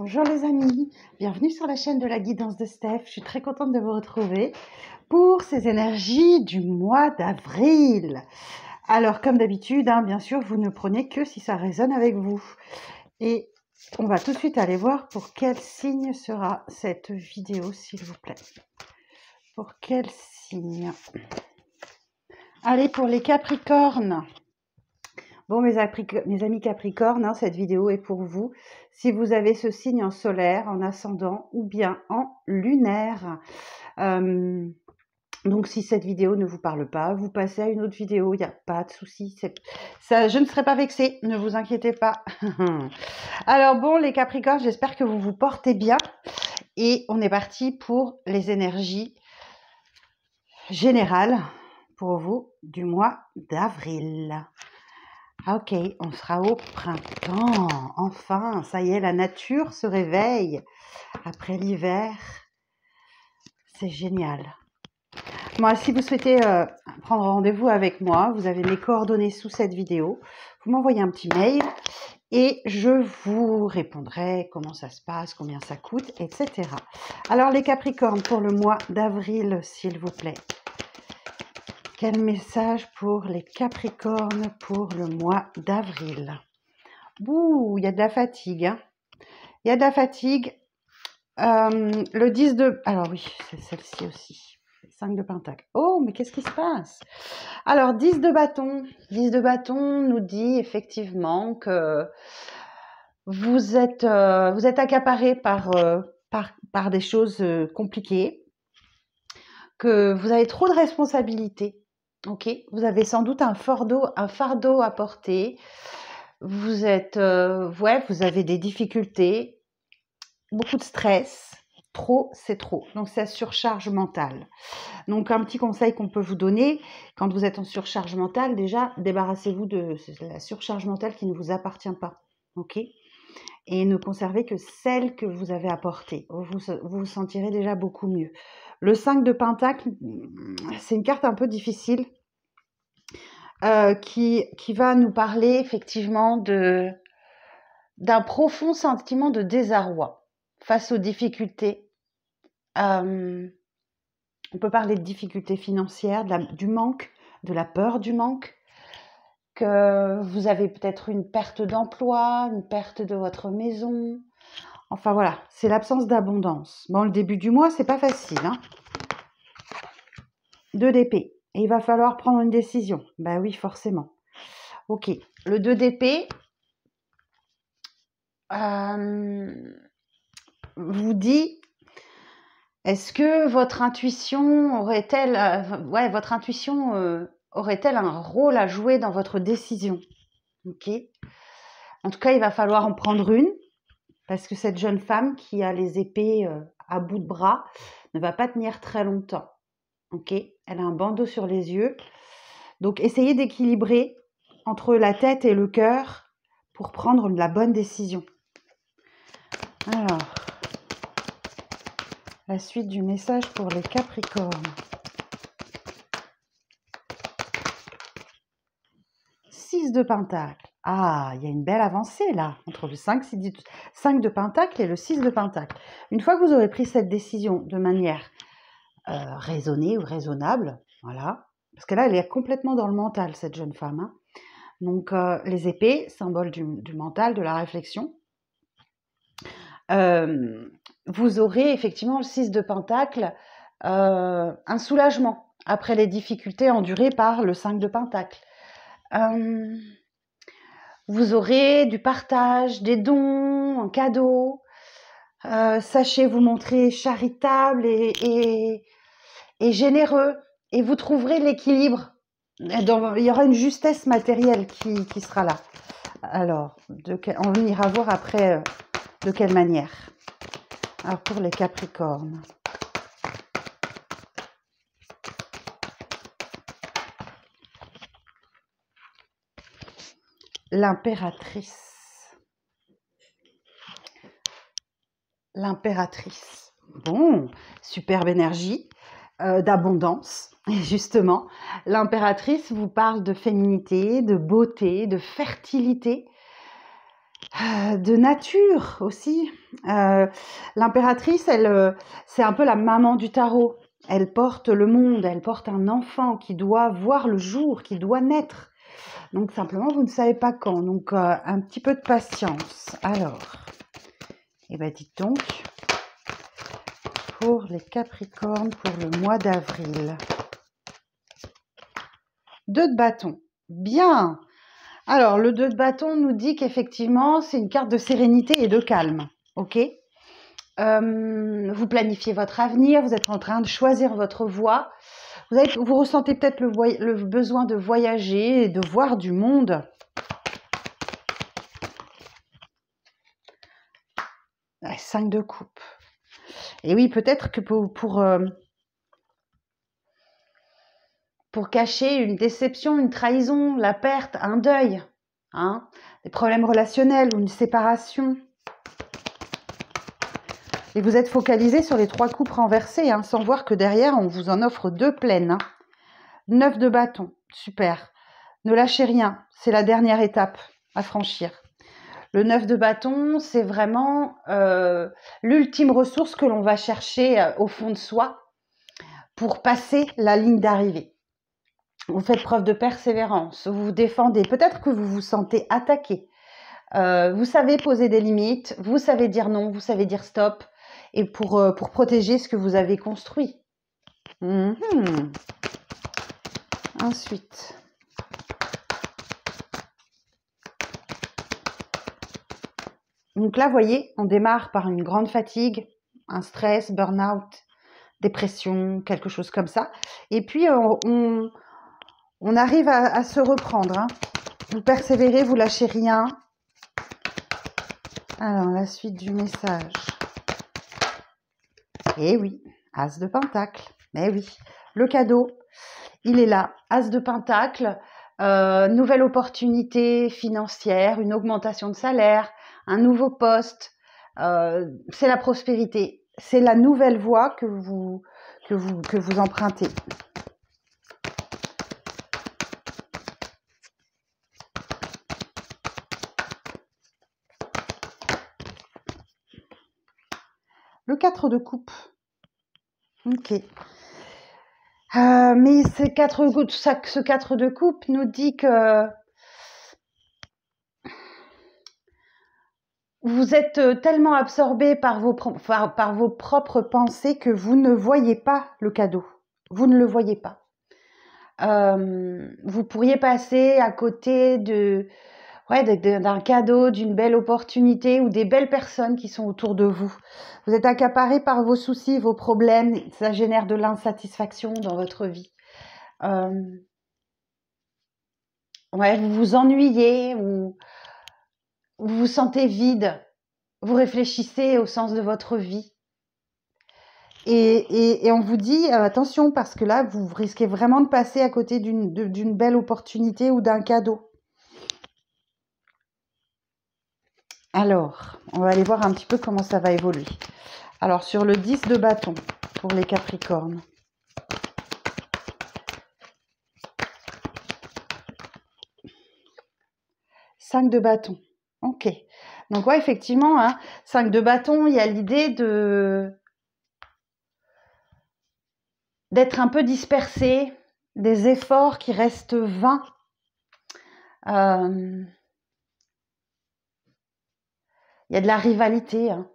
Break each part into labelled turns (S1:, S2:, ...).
S1: Bonjour les amis, bienvenue sur la chaîne de la guidance de Steph. Je suis très contente de vous retrouver pour ces énergies du mois d'avril. Alors comme d'habitude, bien sûr, vous ne prenez que si ça résonne avec vous. Et on va tout de suite aller voir pour quel signe sera cette vidéo, s'il vous plaît. Pour quel signe? Allez, pour les Capricornes. Bon, mes amis Capricornes, cette vidéo est pour vous. Si vous avez ce signe en solaire, en ascendant ou bien en lunaire. Donc, si cette vidéo ne vous parle pas, vous passez à une autre vidéo, il n'y a pas de souci. Ça, je ne serai pas vexée, ne vous inquiétez pas. Alors bon, les Capricornes, j'espère que vous vous portez bien. Et on est parti pour les énergies générales pour vous du mois d'avril. Ok, on sera au printemps. Enfin, ça y est, la nature se réveille après l'hiver. C'est génial. Moi, si vous souhaitez prendre rendez-vous avec moi, vous avez mes coordonnées sous cette vidéo. Vous m'envoyez un petit mail et je vous répondrai comment ça se passe, combien ça coûte, etc. Alors, les Capricornes, pour le mois d'avril, s'il vous plaît. Quel message pour les Capricornes pour le mois d'avril? Ouh, il y a de la fatigue. Il y a de la fatigue. Le 10 de... Alors oui, c'est celle-ci aussi. 5 de pentacle. Oh, mais qu'est-ce qui se passe? Alors, 10 de bâton. 10 de bâton nous dit effectivement que vous êtes accaparé par des choses compliquées, que vous avez trop de responsabilités. Ok, vous avez sans doute un fardeau à porter. Vous êtes, vous avez des difficultés, beaucoup de stress. Trop, c'est trop. Donc, c'est la surcharge mentale. Donc, un petit conseil qu'on peut vous donner, quand vous êtes en surcharge mentale, déjà, débarrassez-vous de la surcharge mentale qui ne vous appartient pas. Ok? Et ne conservez que celle que vous avez apportée. Vous vous sentirez déjà beaucoup mieux. Le 5 de pentacle, c'est une carte un peu difficile. Qui va nous parler effectivement d'un profond sentiment de désarroi face aux difficultés. On peut parler de difficultés financières, du manque, de la peur du manque, que vous avez peut-être une perte d'emploi, une perte de votre maison. Enfin voilà, c'est l'absence d'abondance. Bon, le début du mois, c'est pas facile. 2 d'épée. Et il va falloir prendre une décision. Ben oui, forcément. Ok, le 2 d'épée vous dit, est-ce que votre intuition aurait-elle un rôle à jouer dans votre décision? Ok. En tout cas, il va falloir en prendre une, parce que cette jeune femme qui a les épées à bout de bras ne va pas tenir très longtemps. Ok. Elle a un bandeau sur les yeux. Donc, essayez d'équilibrer entre la tête et le cœur pour prendre la bonne décision. Alors, la suite du message pour les Capricornes. 6 de pentacle. Ah, il y a une belle avancée là, entre le 5 de pentacle et le 6 de pentacle. Une fois que vous aurez pris cette décision de manière raisonnée ou raisonnable, voilà, parce que là, elle est complètement dans le mental, cette jeune femme. Donc, les épées, symbole du mental, de la réflexion. Vous aurez effectivement le 6 de pentacle, un soulagement après les difficultés endurées par le 5 de pentacle. Vous aurez du partage, des dons, un cadeau. Sachez vous montrer charitable et généreux. Et vous trouverez l'équilibre. Il y aura une justesse matérielle qui sera là. Alors, on ira voir après de quelle manière. Alors, pour les Capricornes. L'impératrice. L'impératrice. Bon, superbe énergie, d'abondance. Et justement, l'impératrice vous parle de féminité, de beauté, de fertilité. de nature aussi. L'impératrice, elle, c'est un peu la maman du tarot. Elle porte le monde, elle porte un enfant qui doit voir le jour, qui doit naître. Donc simplement, vous ne savez pas quand. Donc un petit peu de patience. Alors, eh bien dites donc, pour les Capricornes, pour le mois d'avril. 2 de bâton. Bien. Alors, le 2 de bâton nous dit qu'effectivement, c'est une carte de sérénité et de calme. Ok. Vous planifiez votre avenir, vous êtes en train de choisir votre voie. Vous ressentez peut-être le besoin de voyager et de voir du monde. 5 de coupe. Et oui, peut-être que pour cacher une déception, une trahison, la perte, un deuil, hein, des problèmes relationnels ou une séparation. Et vous êtes focalisé sur les 3 coupes renversées, hein, sans voir que derrière, on vous en offre 2 pleines. Hein. 9 de bâton, super. Ne lâchez rien, c'est la dernière étape à franchir. Le 9 de bâton, c'est vraiment l'ultime ressource que l'on va chercher au fond de soi pour passer la ligne d'arrivée. Vous faites preuve de persévérance, vous vous défendez. Peut-être que vous vous sentez attaqué. Vous savez poser des limites, vous savez dire non, vous savez dire stop, et pour protéger ce que vous avez construit. Ensuite, donc là, vous voyez, on démarre par une grande fatigue, un stress, burn-out, dépression, quelque chose comme ça. Et puis, on arrive à se reprendre. Hein. Vous persévérez, vous lâchez rien. Alors, la suite du message. Eh oui, As de Pentacle. Eh oui, le cadeau, il est là. As de Pentacle, nouvelle opportunité financière, une augmentation de salaire, un nouveau poste. C'est la prospérité. C'est la nouvelle voie que vous empruntez. Le 4 de coupe. Ok. Mais ce 4 de coupe nous dit que vous êtes tellement absorbé par vos propres pensées que vous ne voyez pas le cadeau. Vous ne le voyez pas. Vous pourriez passer à côté d'un cadeau, d'une belle opportunité ou des belles personnes qui sont autour de vous. Vous êtes accaparé par vos soucis, vos problèmes, ça génère de l'insatisfaction dans votre vie. Vous vous ennuyez, vous vous sentez vide, vous réfléchissez au sens de votre vie. Et on vous dit, attention, parce que là, vous risquez vraiment de passer à côté d'une belle opportunité ou d'un cadeau. Alors, on va aller voir un petit peu comment ça va évoluer. Alors, sur le 10 de bâton, pour les Capricornes. Cinq de bâton. Ok. Donc, ouais, effectivement, hein, 5 de bâton, il y a l'idée d'être un peu dispersé, des efforts qui restent vains. Il y a de la rivalité, hein,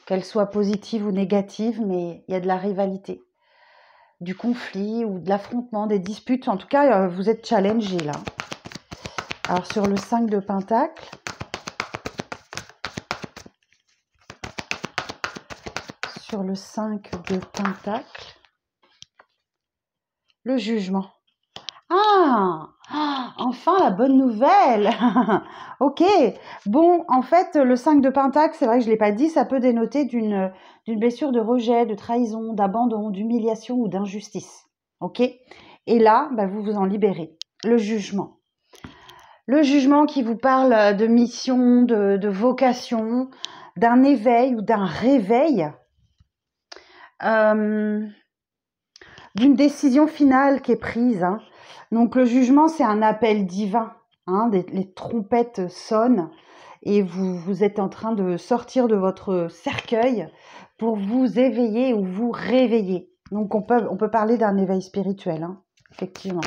S1: qu'elle soit positive ou négative, mais il y a de la rivalité, du conflit ou de l'affrontement, des disputes. En tout cas, vous êtes challengé là. Alors sur le 5 de Pentacle, le jugement. Ah, enfin la bonne nouvelle. Ok, bon, en fait, le 5 de Pentacle, c'est vrai que je ne l'ai pas dit, ça peut dénoter d'une blessure de rejet, de trahison, d'abandon, d'humiliation ou d'injustice. Ok, et là, vous vous en libérez. Le jugement. Le jugement qui vous parle de mission, de vocation, d'un éveil ou d'un réveil, d'une décision finale qui est prise. Hein. Donc le jugement, c'est un appel divin. Hein, les trompettes sonnent et vous êtes en train de sortir de votre cercueil pour vous éveiller ou vous réveiller. Donc, on peut parler d'un éveil spirituel, hein, effectivement.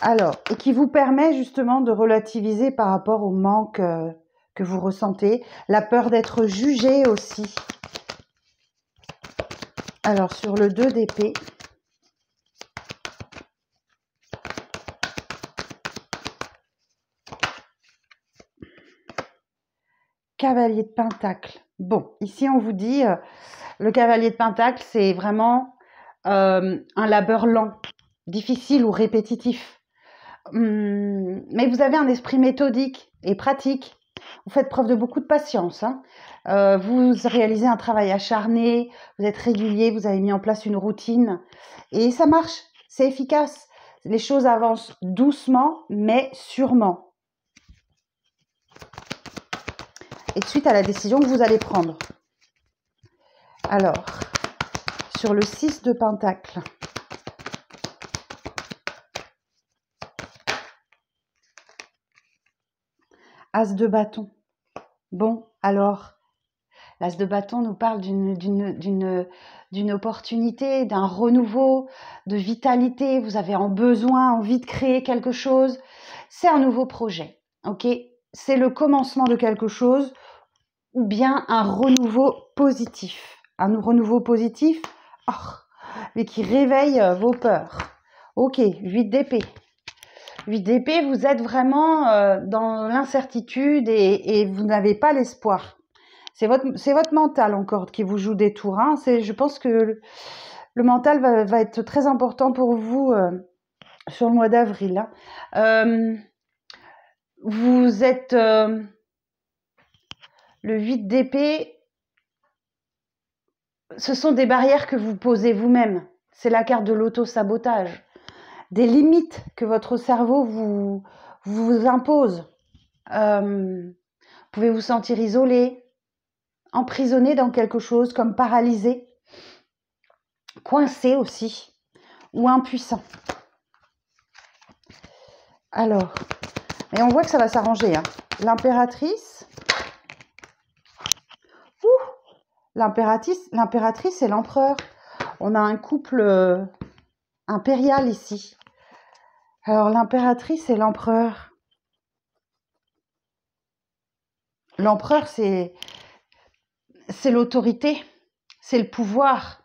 S1: Alors, et qui vous permet justement de relativiser par rapport au manque que vous ressentez, la peur d'être jugé aussi. Alors, sur le 2 d'épée, cavalier de pentacle. Bon, ici, on vous dit, le cavalier de pentacle, c'est vraiment un labeur lent, difficile ou répétitif. Mais vous avez un esprit méthodique et pratique. Vous faites preuve de beaucoup de patience, hein. Vous réalisez un travail acharné, vous êtes régulier, vous avez mis en place une routine et ça marche, c'est efficace. Les choses avancent doucement mais sûrement. Et suite à la décision que vous allez prendre. Alors, sur le 6 de pentacle, As de bâton. Bon, alors, l'As de bâton nous parle d'une opportunité, d'un renouveau, de vitalité. Vous avez envie de créer quelque chose. C'est un nouveau projet, ok? C'est le commencement de quelque chose ou bien un renouveau positif. Un renouveau positif, mais qui réveille vos peurs. Ok, 8 d'épée. 8 d'épée, vous êtes vraiment dans l'incertitude et vous n'avez pas l'espoir. C'est votre mental encore qui vous joue des tours. Hein. Je pense que le mental va être très important pour vous sur le mois d'avril. Hein. Vous êtes le 8 d'épée. Ce sont des barrières que vous posez vous-même. C'est la carte de l'auto-sabotage. Des limites que votre cerveau vous impose. Vous pouvez vous sentir isolé, emprisonné dans quelque chose, comme paralysé, coincé aussi, ou impuissant. Alors, et on voit que ça va s'arranger. Hein. L'impératrice. L'impératrice et l'empereur. On a un couple impérial ici. Alors, l'impératrice et l'empereur. L'empereur, c'est l'autorité, c'est le pouvoir,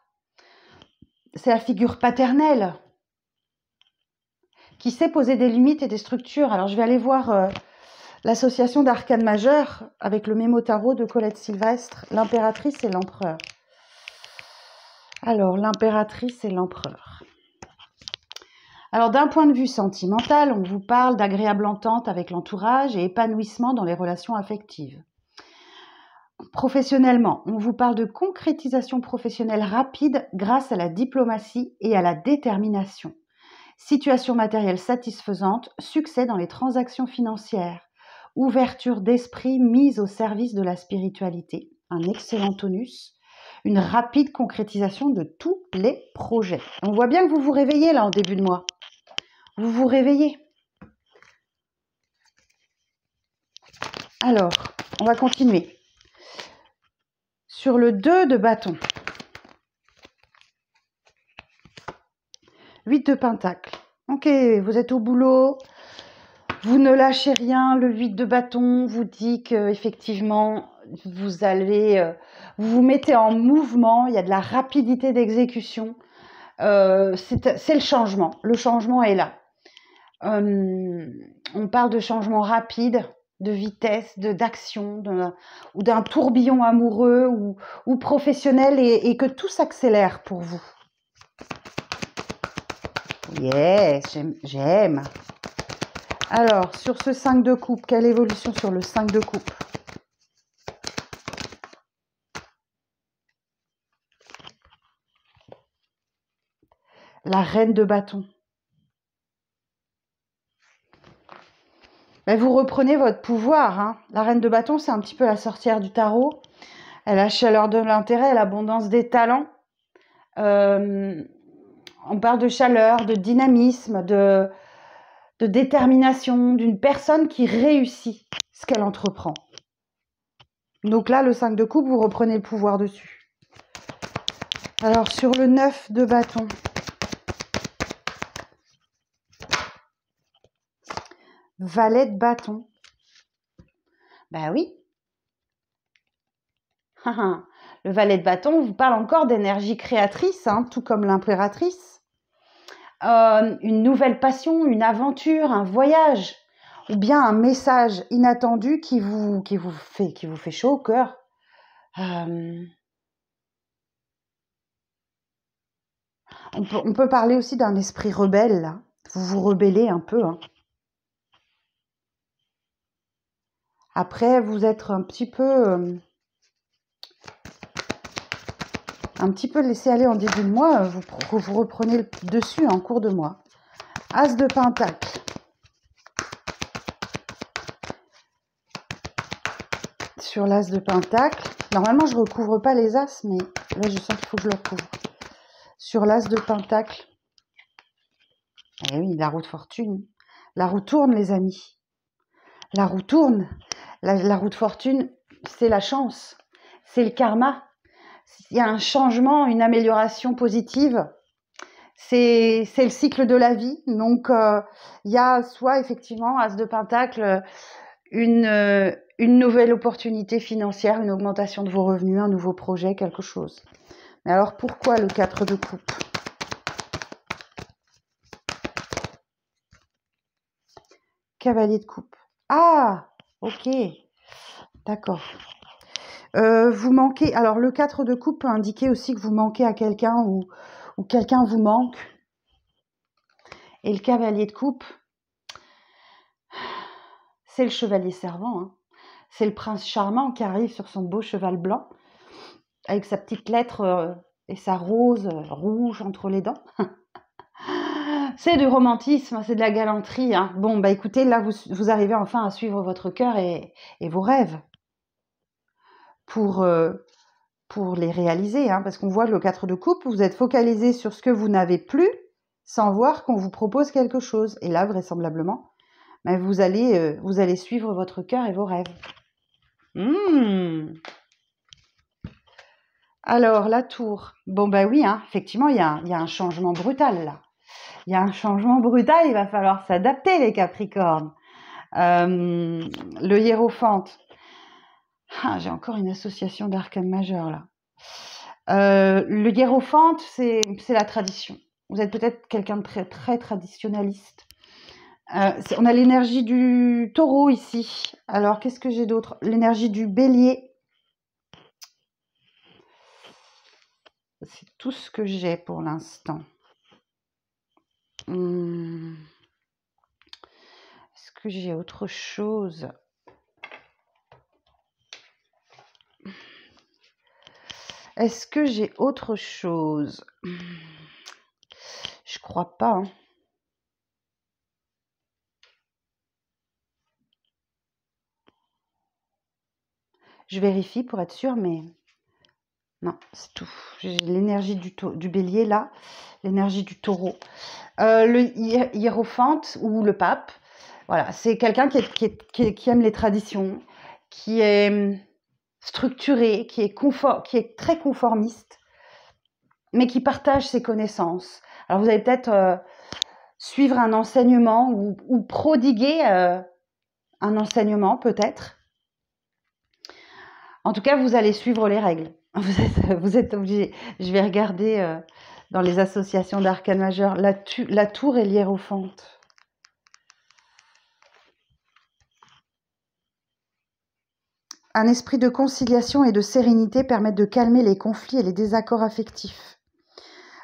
S1: c'est la figure paternelle qui sait poser des limites et des structures. Alors, je vais aller voir l'association d'arcanes majeures avec le mémo tarot de Colette Sylvestre, l'impératrice et l'empereur. Alors, l'impératrice et l'empereur. Alors, d'un point de vue sentimental, on vous parle d'agréable entente avec l'entourage et épanouissement dans les relations affectives. Professionnellement, on vous parle de concrétisation professionnelle rapide grâce à la diplomatie et à la détermination. Situation matérielle satisfaisante, succès dans les transactions financières, ouverture d'esprit mise au service de la spiritualité, un excellent tonus, une rapide concrétisation de tous les projets. On voit bien que vous vous réveillez là en début de mois. Vous vous réveillez. Alors, on va continuer. Sur le 2 de bâton. 8 de pentacle. Ok, vous êtes au boulot. Vous ne lâchez rien. Le 8 de bâton vous dit qu'effectivement, vous allez... vous vous mettez en mouvement. Il y a de la rapidité d'exécution. C'est le changement. Le changement est là. On parle de changement rapide, de vitesse, d'action, ou d'un tourbillon amoureux ou professionnel et que tout s'accélère pour vous. Yes, j'aime. Alors, sur ce 5 de coupe, quelle évolution sur le 5 de coupe? La reine de bâton. Ben, vous reprenez votre pouvoir. Hein. La reine de bâton, c'est un petit peu la sorcière du tarot. Elle a la chaleur de l'intérêt, l'abondance des talents. On parle de chaleur, de dynamisme, de détermination, d'une personne qui réussit ce qu'elle entreprend. Donc là, le 5 de coupe, vous reprenez le pouvoir dessus. Alors, sur le 9 de bâton. Valet de bâton. Ben oui. Le valet de bâton vous parle encore d'énergie créatrice, hein, tout comme l'impératrice. Une nouvelle passion, une aventure, un voyage, ou bien un message inattendu qui vous fait chaud au cœur. On peut parler aussi d'un esprit rebelle, là. Vous vous rebellez un peu. Hein. Après, vous êtes un petit peu laissé aller en début de mois. Vous reprenez le dessus en cours de mois. As de pentacle. Sur l'as de pentacle. Normalement, je ne recouvre pas les as, mais là, je sens qu'il faut que je le recouvre. Sur l'as de pentacle. Eh oui, la roue de fortune. La roue tourne, les amis. La roue tourne. La roue de fortune, c'est la chance. C'est le karma. Il y a un changement, une amélioration positive. C'est le cycle de la vie. Donc, il y a soit effectivement, as de pentacle, une nouvelle opportunité financière, une augmentation de vos revenus, un nouveau projet, quelque chose. Mais alors, pourquoi le 4 de coupe? Cavalier de coupe. Ah, ok. D'accord. Vous manquez... Alors, le 4 de coupe peut indiquer aussi que vous manquez à quelqu'un ou quelqu'un vous manque. Et le cavalier de coupe, c'est le chevalier servant. Hein. C'est le prince charmant qui arrive sur son beau cheval blanc avec sa petite lettre et sa rose rouge entre les dents. C'est du romantisme, c'est de la galanterie. Hein. Bon, bah écoutez, là, vous arrivez enfin à suivre votre cœur et vos rêves pour les réaliser. Hein, parce qu'on voit le 4 de coupe, vous êtes focalisé sur ce que vous n'avez plus sans voir qu'on vous propose quelque chose. Et là, vraisemblablement, bah, vous allez suivre votre cœur et vos rêves. Alors, la tour. Bon, bah oui, hein, effectivement, il y a un changement brutal là. Il y a un changement brutal, il va falloir s'adapter, les Capricornes. Le hiérophante. Ah, j'ai encore une association d'arcanes majeures là. Le hiérophante, c'est la tradition. Vous êtes peut-être quelqu'un de très, très traditionnaliste. On a l'énergie du taureau ici. Alors, qu'est-ce que j'ai d'autre? L'énergie du bélier. C'est tout ce que j'ai pour l'instant. Est-ce que j'ai autre chose? Est-ce que j'ai autre chose? Je crois pas. Hein. Je vérifie pour être sûre, mais non, c'est tout. J'ai l'énergie du bélier là, l'énergie du taureau. Le hiérophante ou le pape, voilà, c'est quelqu'un qui aime les traditions, qui est structuré, qui est très conformiste, mais qui partage ses connaissances. Alors vous allez peut-être suivre un enseignement ou prodiguer un enseignement peut-être. En tout cas, vous allez suivre les règles. Vous êtes obligé. Je vais regarder dans les associations d'arcanes majeures la tour et l'hiérophante. Un esprit de conciliation et de sérénité permettent de calmer les conflits et les désaccords affectifs.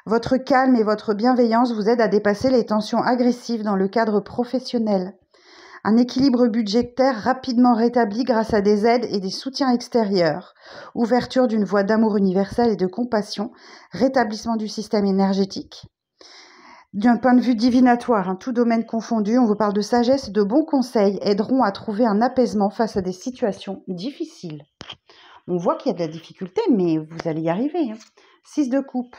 S1: Votre calme et votre bienveillance vous aident à dépasser les tensions agressives dans le cadre professionnel. Un équilibre budgétaire rapidement rétabli grâce à des aides et des soutiens extérieurs. Ouverture d'une voie d'amour universel et de compassion. Rétablissement du système énergétique. D'un point de vue divinatoire, tout domaine confondu, on vous parle de sagesse et de bons conseils aideront à trouver un apaisement face à des situations difficiles. On voit qu'il y a de la difficulté, mais vous allez y arriver. 6 de coupe.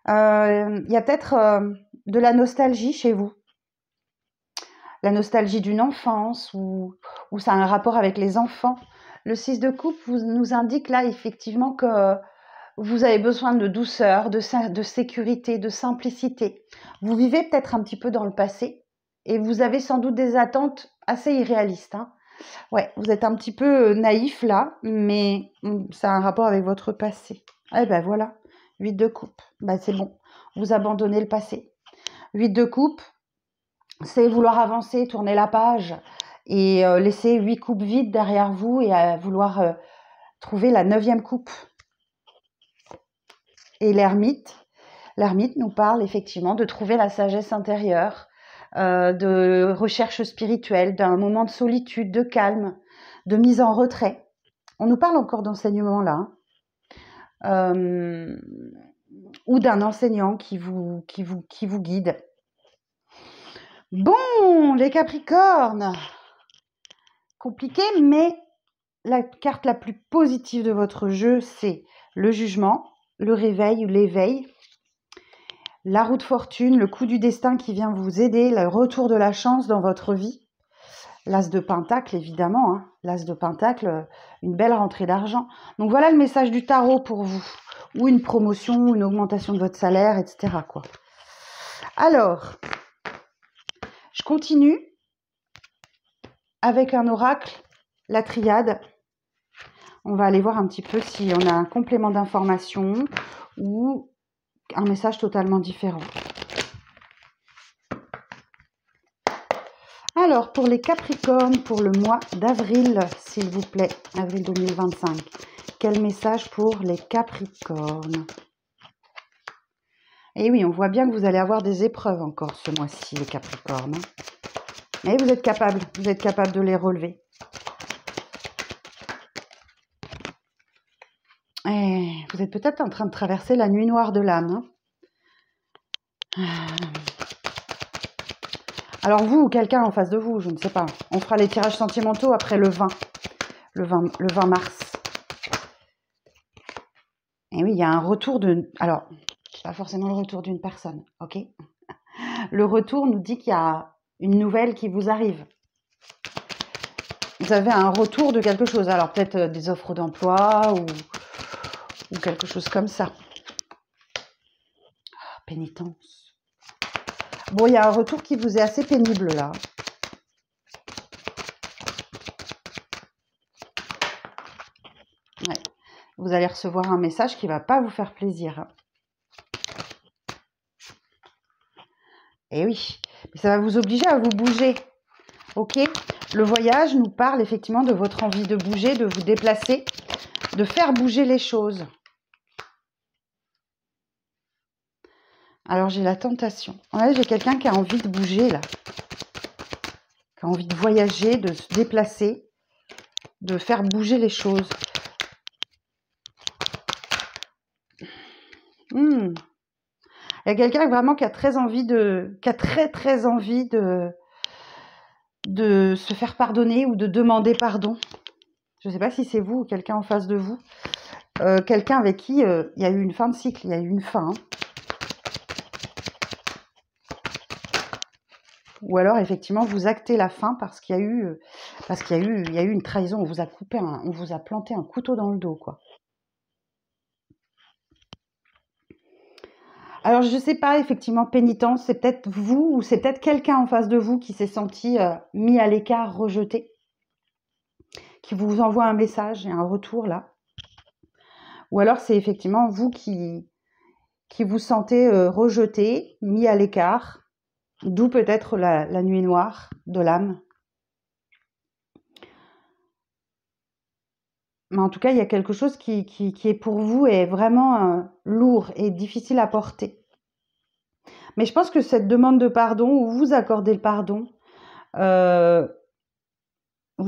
S1: Il y a peut-être de la nostalgie chez vous. La nostalgie d'une enfance ou ça a un rapport avec les enfants. Le 6 de coupe nous indique là effectivement que vous avez besoin de douceur, de sécurité, de simplicité. Vous vivez peut-être un petit peu dans le passé et vous avez sans doute des attentes assez irréalistes. Hein. Ouais, vous êtes un petit peu naïf là, mais ça a un rapport avec votre passé. Eh ben voilà, 8 de coupe. Ben c'est bon, vous abandonnez le passé. 8 de coupe, c'est vouloir avancer, tourner la page et laisser 8 coupes vides derrière vous et vouloir trouver la 9e coupe. Et l'ermite nous parle effectivement de trouver la sagesse intérieure, de recherche spirituelle, d'un moment de solitude, de calme, de mise en retrait. On nous parle encore d'enseignement là, ou d'un enseignant qui vous guide. Bon, les Capricornes, compliqué, mais la carte la plus positive de votre jeu, c'est le jugement, le réveil ou l'éveil, la roue de fortune, le coup du destin qui vient vous aider, le retour de la chance dans votre vie. L'as de Pentacle, évidemment. Hein. L'as de Pentacle, une belle rentrée d'argent. Donc voilà le message du tarot pour vous. Ou une promotion, ou une augmentation de votre salaire, etc. quoi. Alors, je continue avec un oracle, la triade. On va aller voir un petit peu si on a un complément d'information ou un message totalement différent. Alors, pour les Capricornes, pour le mois d'avril, s'il vous plaît, avril 2025, quel message pour les Capricornes? Eh oui, on voit bien que vous allez avoir des épreuves encore ce mois-ci, les Capricornes. Mais vous êtes capable de les relever. Et vous êtes peut-être en train de traverser la nuit noire de l'âme. Hein. Alors vous ou quelqu'un en face de vous, je ne sais pas. On fera les tirages sentimentaux après le 20 mars. Et oui, il y a un retour de... Alors, pas forcément le retour d'une personne, ok? Le retour nous dit qu'il y a une nouvelle qui vous arrive. Vous avez un retour de quelque chose. Alors peut-être des offres d'emploi ou quelque chose comme ça. Ah, pénitence. Bon, il y a un retour qui vous est assez pénible là. Ouais. Vous allez recevoir un message qui ne va pas vous faire plaisir. Eh oui, mais ça va vous obliger à vous bouger. Ok? Le voyage nous parle effectivement de votre envie de bouger, de vous déplacer, de faire bouger les choses. Alors j'ai la tentation. Ouais, j'ai quelqu'un qui a envie de bouger là. Qui a envie de voyager, de se déplacer, de faire bouger les choses. Il y a quelqu'un vraiment qui a très envie très envie de se faire pardonner ou de demander pardon. Je ne sais pas si c'est vous ou quelqu'un en face de vous. Quelqu'un avec qui il y a eu une fin de cycle, il y a eu une fin. Hein. Ou alors effectivement vous actez la fin parce qu'il y a eu une trahison, on vous a on vous a planté un couteau dans le dos quoi. Alors je ne sais pas effectivement pénitence, c'est peut-être vous ou c'est peut-être quelqu'un en face de vous qui s'est senti mis à l'écart, rejeté, qui vous envoie un message et un retour là. Ou alors c'est effectivement vous qui vous sentez rejeté, mis à l'écart. D'où peut-être la nuit noire de l'âme. Mais en tout cas, il y a quelque chose qui est pour vous est vraiment lourd et difficile à porter. Mais je pense que cette demande de pardon, où vous accordez le pardon, où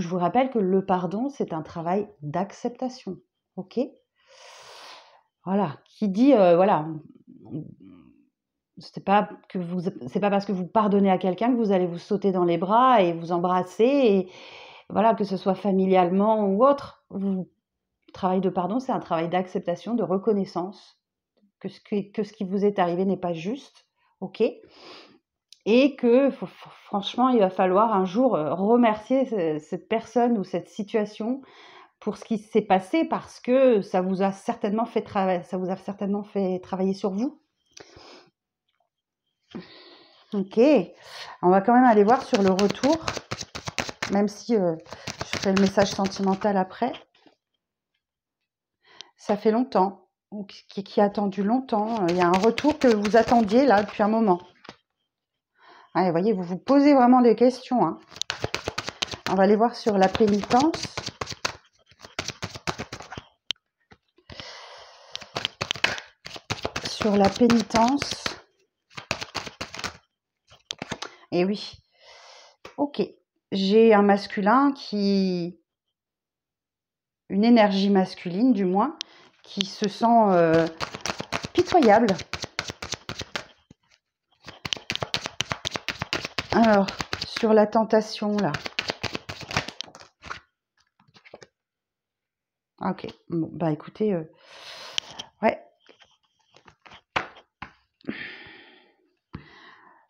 S1: je vous rappelle que le pardon, c'est un travail d'acceptation. Ok ? Voilà. Qui dit, voilà... C'est pas parce que vous pardonnez à quelqu'un que vous allez vous sauter dans les bras et vous embrasser et voilà, que ce soit familialement ou autre. Le travail de pardon, c'est un travail d'acceptation, de reconnaissance que ce qui vous est arrivé n'est pas juste, ok, et que franchement, il va falloir un jour remercier cette personne ou cette situation pour ce qui s'est passé parce que ça vous a certainement fait travailler sur vous. Ok, on va quand même aller voir sur le retour, même si je ferai le message sentimental après. Ça fait longtemps, ou qui a attendu longtemps. Il y a un retour que vous attendiez là depuis un moment. Ouais, vous voyez, vous vous posez vraiment des questions. Hein. On va aller voir sur la pénitence. Sur la pénitence. Et oui. Ok. J'ai un masculin qui... Une énergie masculine, du moins, qui se sent pitoyable. Alors, sur la tentation, là. Ah, ok. Bon, bah écoutez, ouais.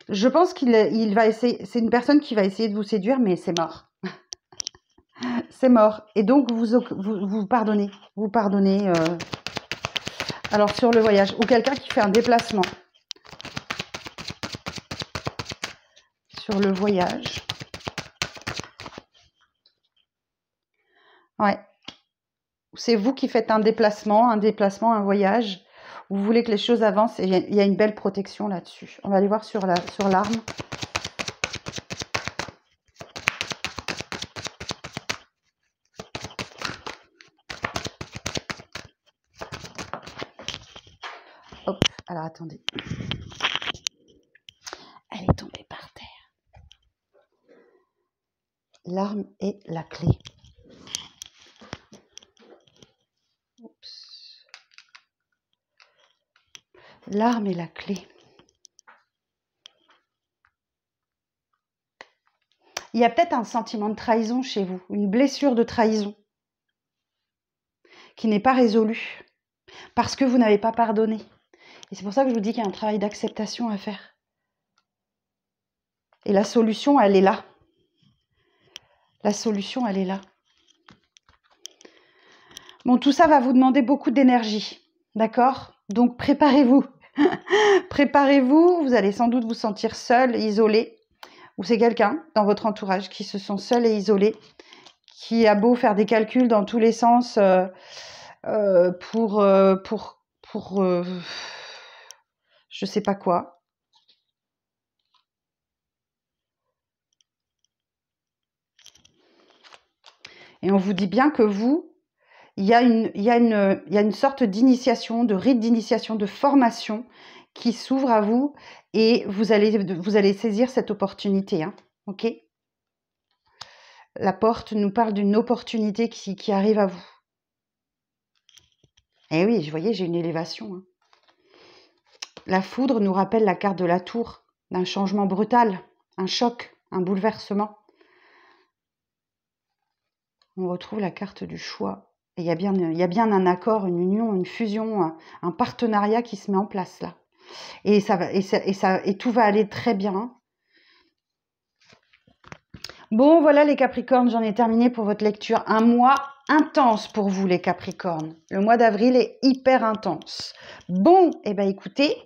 S1: Je pense qu'il va essayer, c'est une personne qui va essayer de vous séduire, mais c'est mort. C'est mort. Et donc, vous pardonnez. Vous pardonnez. Alors, sur le voyage, ou quelqu'un qui fait un déplacement. Sur le voyage. Ouais. C'est vous qui faites un déplacement, un voyage. Vous voulez que les choses avancent et il y a une belle protection là-dessus. On va aller voir sur l'arme. Hop, alors attendez. Elle est tombée par terre. L'arme est la clé. Oups. L'arme est la clé. Il y a peut-être un sentiment de trahison chez vous, une blessure de trahison qui n'est pas résolue parce que vous n'avez pas pardonné. Et c'est pour ça que je vous dis qu'il y a un travail d'acceptation à faire. Et la solution, elle est là. La solution, elle est là. Bon, tout ça va vous demander beaucoup d'énergie, d'accord? Donc, préparez-vous. Préparez-vous, vous allez sans doute vous sentir seul, isolé. Ou c'est quelqu'un dans votre entourage qui se sent seul et isolé, qui a beau faire des calculs dans tous les sens pour je sais pas quoi. Et on vous dit bien que vous, il y a une sorte d'initiation, de rite d'initiation, de formation qui s'ouvre à vous et vous allez saisir cette opportunité. Hein, ok ? La porte nous parle d'une opportunité qui arrive à vous. Eh oui, vous voyez, j'ai une élévation. Hein. La foudre nous rappelle la carte de la tour, d'un changement brutal, un choc, un bouleversement. On retrouve la carte du choix. Et il y a bien un accord, une union, une fusion, un partenariat qui se met en place là. Et tout va aller très bien. Bon, voilà les Capricornes, j'en ai terminé pour votre lecture. Un mois intense pour vous les Capricornes. Le mois d'avril est hyper intense. Bon, eh bien écoutez,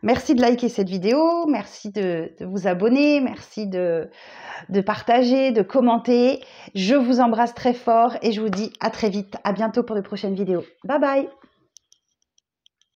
S1: merci de liker cette vidéo, merci de vous abonner, merci de partager, de commenter. Je vous embrasse très fort et je vous dis à très vite. À bientôt pour de prochaines vidéos. Bye bye!